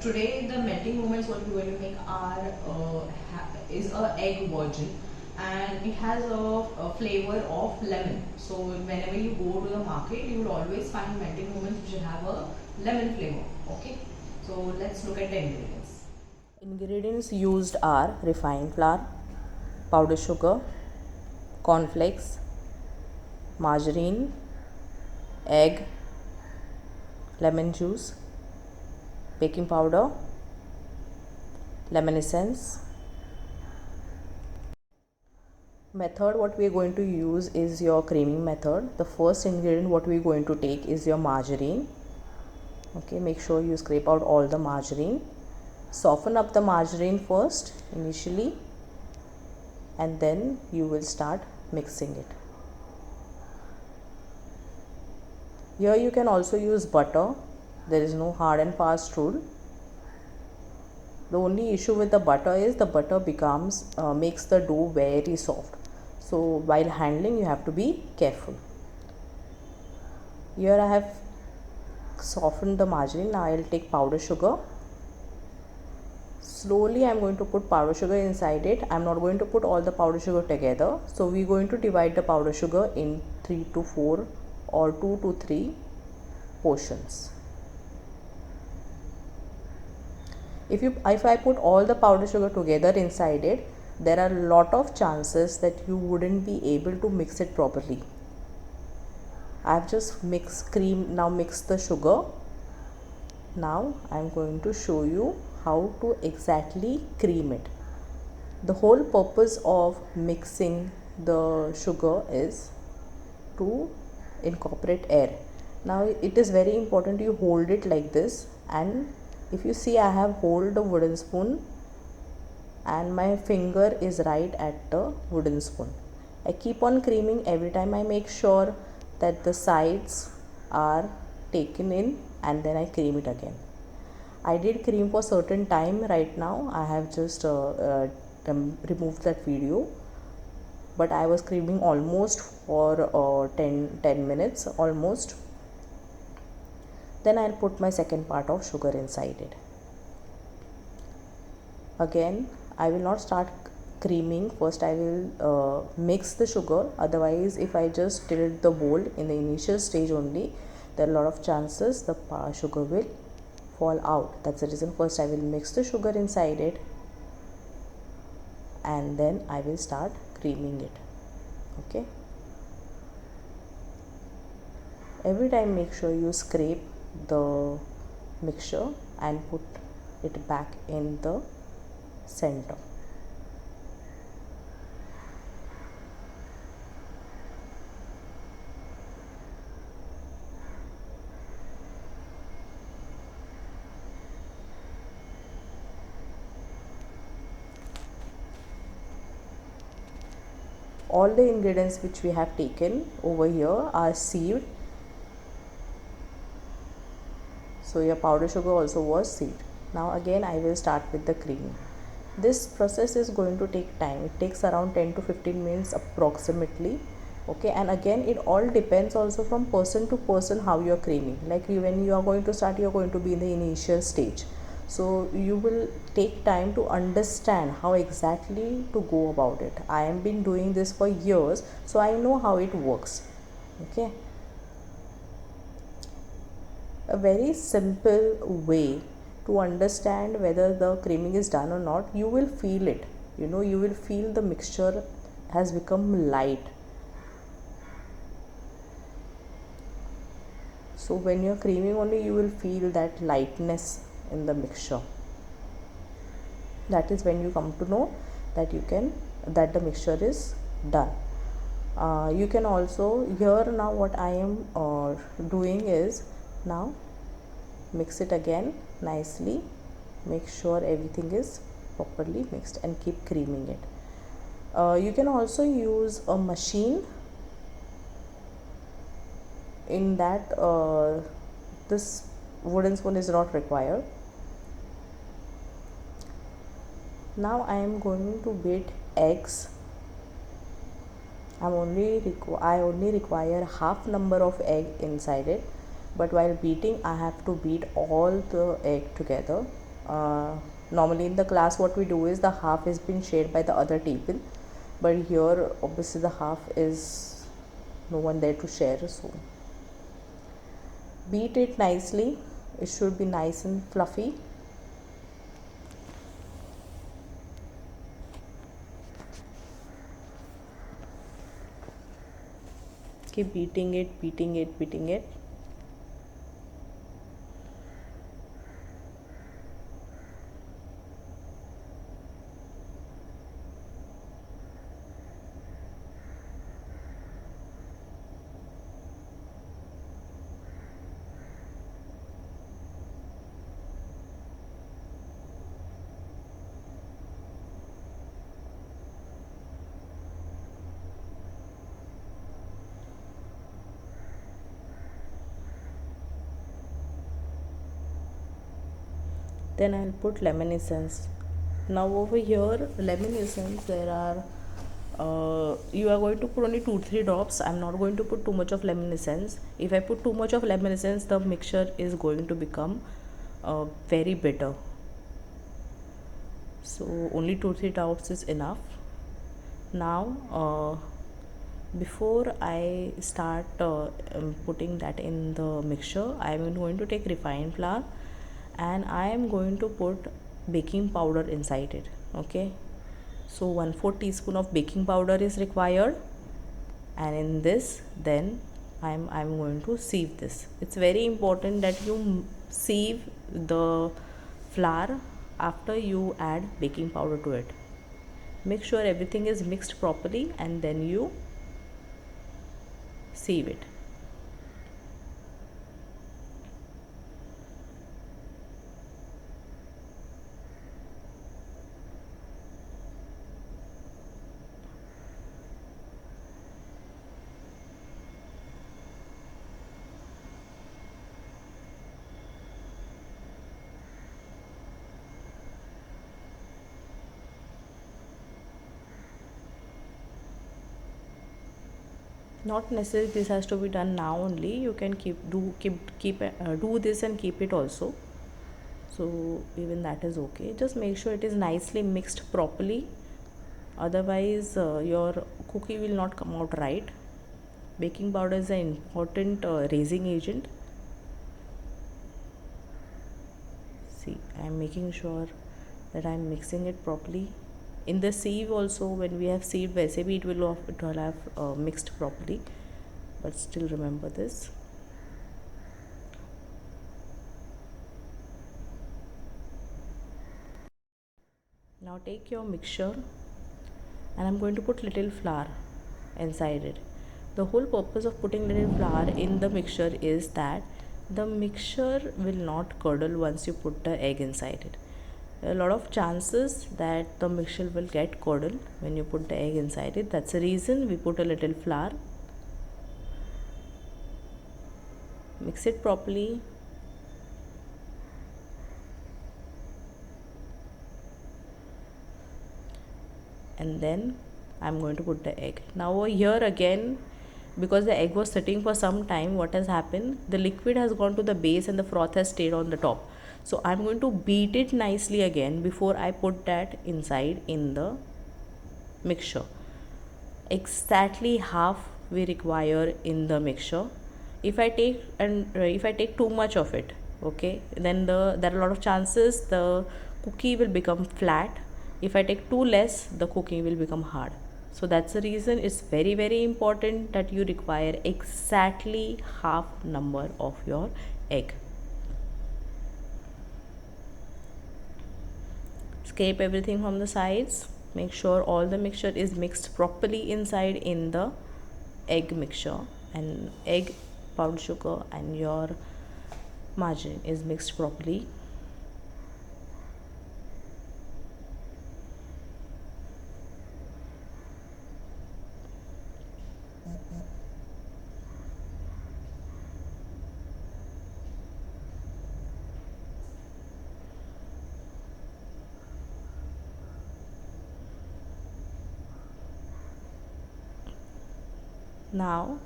Today the melting moments what we're going to make are is a egg virgin, and it has a flavor of lemon. So whenever you go to the market, you will always find melting moments which have a lemon flavor. Okay, so let's look at the ingredients. Ingredients used are refined flour, powdered sugar, cornflakes, margarine, egg, lemon juice, baking powder, lemon essence. Method what we are going to use is your creaming method. The first ingredient what we are going to take is your margarine. Okay, make sure you scrape out all the margarine. Soften up the margarine first initially, and then you will start mixing it. Here you can also use butter. There is no hard and fast rule. The only issue with the butter is the butter makes the dough very soft. So while handling you have to be careful. Here I have softened the margarine. Now I will take powdered sugar. Slowly I am going to put powdered sugar inside it. I am not going to put all the powdered sugar together. So we are going to divide the powdered sugar in 3 to 4 or 2 to 3 portions. If I put all the powdered sugar together inside it, there are a lot of chances that you wouldn't be able to mix it properly. I have just mixed the sugar. Now I am going to show you how to exactly cream it. The whole purpose of mixing the sugar is to incorporate air. Now it is very important you hold it like this, and if you see I have hold the wooden spoon and my finger is right at the wooden spoon. I keep on creaming every time. I make sure that the sides are taken in, and then I cream it again. I did cream for certain time. Right now I have just removed that video, but I was creaming almost for 10 minutes almost. Then I'll put my second part of sugar inside it. Again I will not start creaming. First I will mix the sugar. Otherwise if I just tilt the bowl in the initial stage only, there are a lot of chances the sugar will fall out. That's the reason first I will mix the sugar inside it, and then I will start creaming it. Okay, every time make sure you scrape the mixture and put it back in the center. All the ingredients which we have taken over here are sieved. So your powdered sugar also was sieved. Now again I will start with the cream. This process is going to take time. It takes around 10 to 15 minutes approximately. Okay, and again it all depends also from person to person how you are creaming. Like when you are going to start, you are going to be in the initial stage, so you will take time to understand how exactly to go about it. I have been doing this for years, so I know how it works. Okay, a very simple way to understand whether the creaming is done or not. You will feel it, you will feel the mixture has become light. So when you're creaming only, you will feel that lightness in the mixture. That is when you come to know that that the mixture is done. You can also, here now what I am doing is, now mix it again nicely. Make sure everything is properly mixed and keep creaming it. You can also use a machine. In that this wooden spoon is not required. Now I am going to beat eggs. I only require half number of egg inside it, but while beating I have to beat all the egg together. Normally in the class what we do is the half is been shared by the other table, but here obviously the half is no one there to share, so beat it nicely. It should be nice and fluffy. Keep beating it, beating it, beating it. Then I'll put lemon essence. Now over here lemon essence, there are you are going to put only 2-3 drops. I'm not going to put too much of lemon essence. If I put too much of lemon essence, the mixture is going to become very bitter, so only 2-3 drops is enough. Now before I start putting that in the mixture, I am going to take refined flour and I am going to put baking powder inside it. Okay, so 1/4 teaspoon of baking powder is required, and in this then I'm going to sieve this. It's very important that you sieve the flour after you add baking powder to it. Make sure everything is mixed properly and then you sieve it. Not necessarily this has to be done now only. You can do this and keep it also, so even that is okay. Just make sure it is nicely mixed properly, otherwise your cookie will not come out right. Baking powder is an important raising agent. See, I am making sure that I am mixing it properly. In the sieve also, when we have sieved, वैसे भी it will have mixed properly, but still remember this. Now take your mixture and I'm going to put little flour inside it. The whole purpose of putting little flour in the mixture is that the mixture will not curdle once you put the egg inside it. There are a lot of chances that the mixture will get curdled when you put the egg inside it. That's the reason we put a little flour. Mix it properly. And then I'm going to put the egg. Now over here again, because the egg was sitting for some time, what has happened, the liquid has gone to the base and the froth has stayed on the top. So I'm going to beat it nicely again before I put that inside in the mixture. Exactly half we require in the mixture. If I take too much of it, okay, then there are a lot of chances the cookie will become flat. If I take too less, the cookie will become hard. So that's the reason it's very, very important that you require exactly half number of your egg. Scrape everything from the sides. Make sure all the mixture is mixed properly inside in the egg mixture, and egg, powdered sugar and your margarine is mixed properly. Now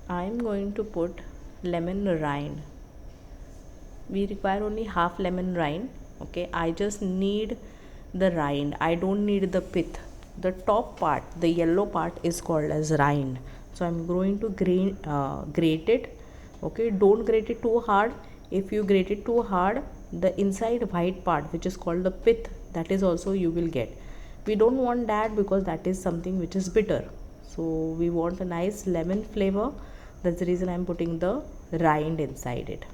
I am going to put lemon rind. We require only half lemon rind. Okay, I just need the rind, I don't need the pith. The top part, the yellow part, is called as rind. So I'm going to grate it. Okay, don't grate it too hard. If you grate it too hard, the inside white part, which is called the pith, that is also you will get. We don't want that because that is something which is bitter. So we want a nice lemon flavor. That's the reason I'm putting the rind inside it.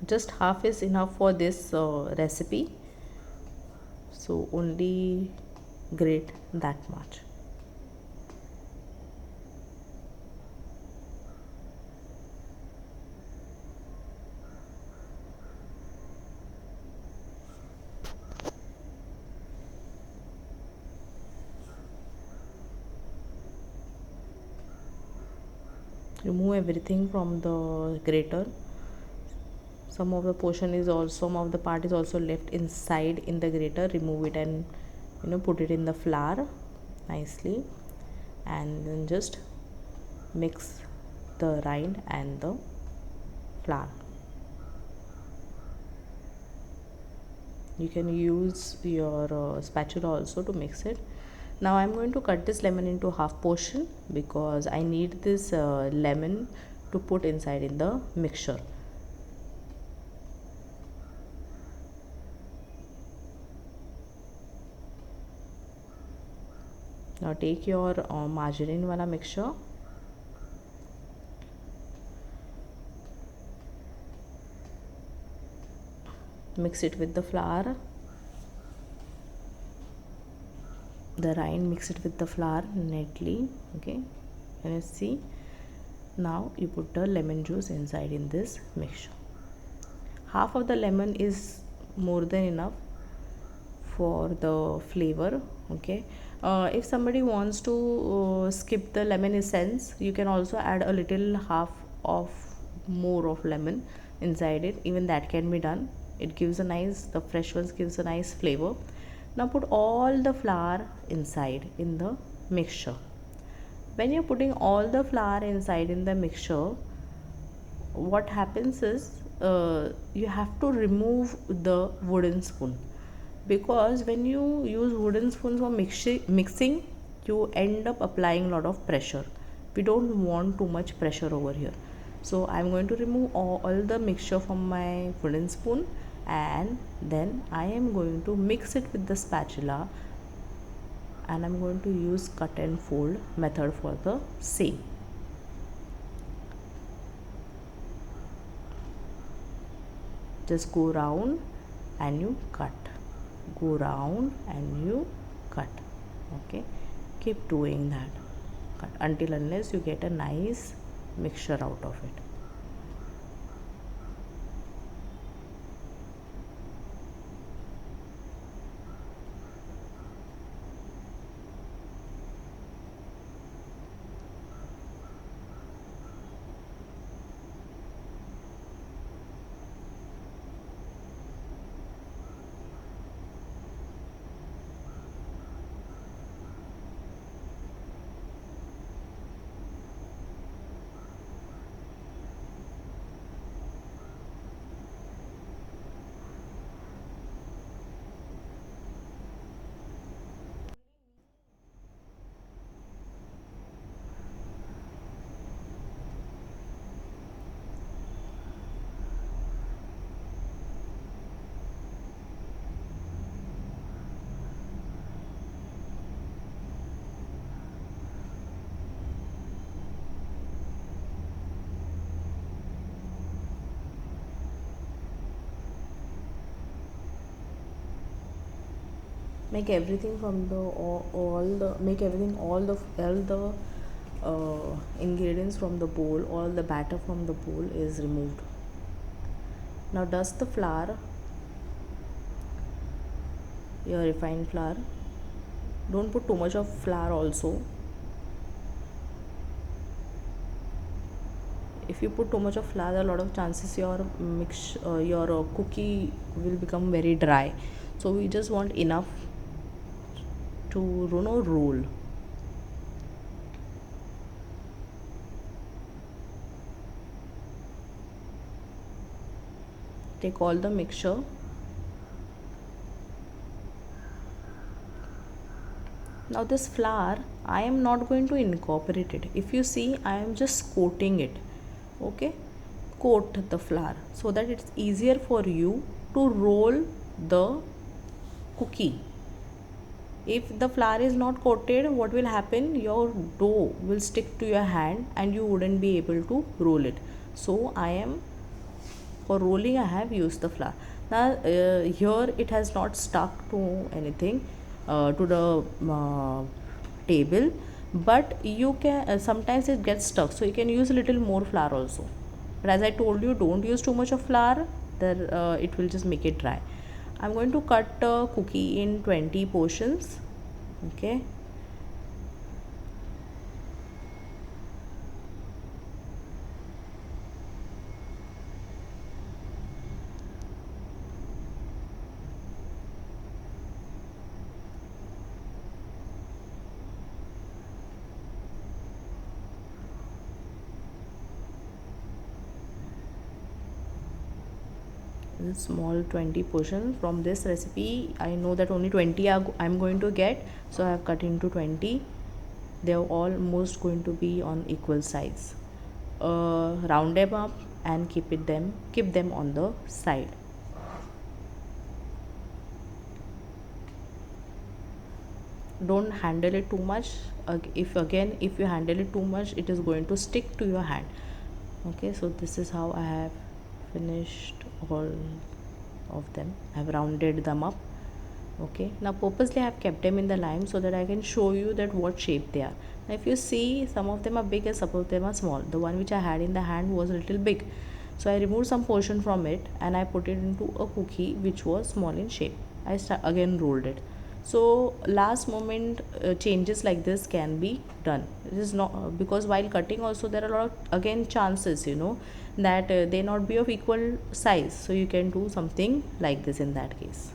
Just half is enough for this recipe, so only grate that much. Remove everything from the grater. Some of the portion is also, some of the part is also left inside in the grater. Remove it and put it in the flour nicely, and then just mix the rind and the flour. You can use your spatula also to mix it. Now I'm going to cut this lemon into half portion because I need this lemon to put inside in the mixture. Now take your margarine wala mixture, mix it with the flour, the rind, mix it with the flour neatly. Okay, can you see? Now you put the lemon juice inside in this mixture. Half of the lemon is more than enough for the flavor. Okay, if somebody wants to skip the lemon essence, you can also add a little half of more of lemon inside it. Even that can be done. It gives a nice, the fresh ones gives a nice flavor. Now put all the flour inside in the mixture. When you're putting all the flour inside in the mixture, what happens is you have to remove the wooden spoon, because when you use wooden spoons for mixing, you end up applying a lot of pressure. We don't want too much pressure over here. So I'm going to remove all the mixture from my wooden spoon, and then I am going to mix it with the spatula, and I'm going to use cut and fold method for the same. Just go round and you cut, go round and you cut. Okay, keep doing that, cut until unless you get a nice mixture out of it. Make everything from the all the make everything all the ingredients from the bowl, all the batter from the bowl is removed. Now dust the flour, your refined flour. Don't put too much of flour also. If you put too much of flour, there are a lot of chances your cookie will become very dry. So we just want enough to roll. take all the mixture. Now this flour, I am not going to incorporate it. If you see, I am just coating it. Okay, coat the flour so that it's easier for you to roll the cookie. If the flour is not coated, what will happen? Your dough will stick to your hand and you wouldn't be able to roll it. So I am, for rolling I have used the flour. Now here it has not stuck to anything, to the table, but you can sometimes it gets stuck, so you can use a little more flour also. But as I told you, don't use too much of flour, there it will just make it dry. I'm going to cut a cookie in 20 portions. Okay, this small 20 portion from this recipe. I know that only 20 I'm going to get, so I have cut into 20. They are almost going to be on equal size. Round them up and keep them on the side. Don't handle it too much. If you handle it too much, it is going to stick to your hand. Okay, so this is how I have finished all of them. I have rounded them up. Okay, now purposely I have kept them in the lime so that I can show you that what shape they are. Now if you see, some of them are big and some of them are small. The one which I had in the hand was a little big, so I removed some portion from it and I put it into a cookie which was small in shape. I again rolled it. So last moment changes like this can be done. It is not because while cutting also there are a lot of again chances, that they not be of equal size, so you can do something like this in that case.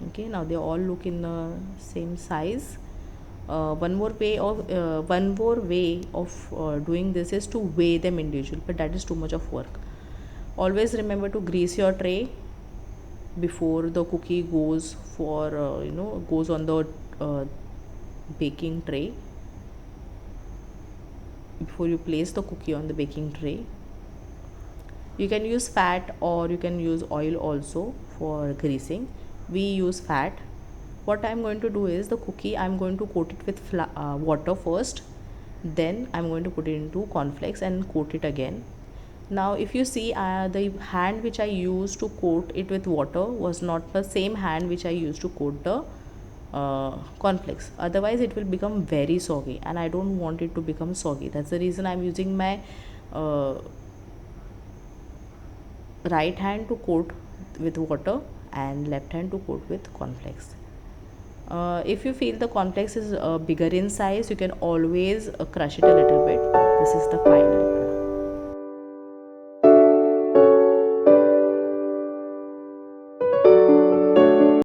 Okay, now they all look in the same size. One more way of doing this is to weigh them individually, but that is too much of work. Always remember to grease your tray before the cookie goes goes on the baking tray. Before you place the cookie on the baking tray, you can use fat or you can use oil also for greasing. We use fat. What I'm going to do is, the cookie I'm going to coat it with water first, then I'm going to put it into cornflakes and coat it again. Now if you see, the hand which I used to coat it with water was not the same hand which I used to coat the cornflakes. Otherwise it will become very soggy and I don't want it to become soggy. That's the reason I'm using my right hand to coat with water and left hand to coat with cornflakes. If you feel the cornflakes is bigger in size, you can always crush it a little bit. This is the final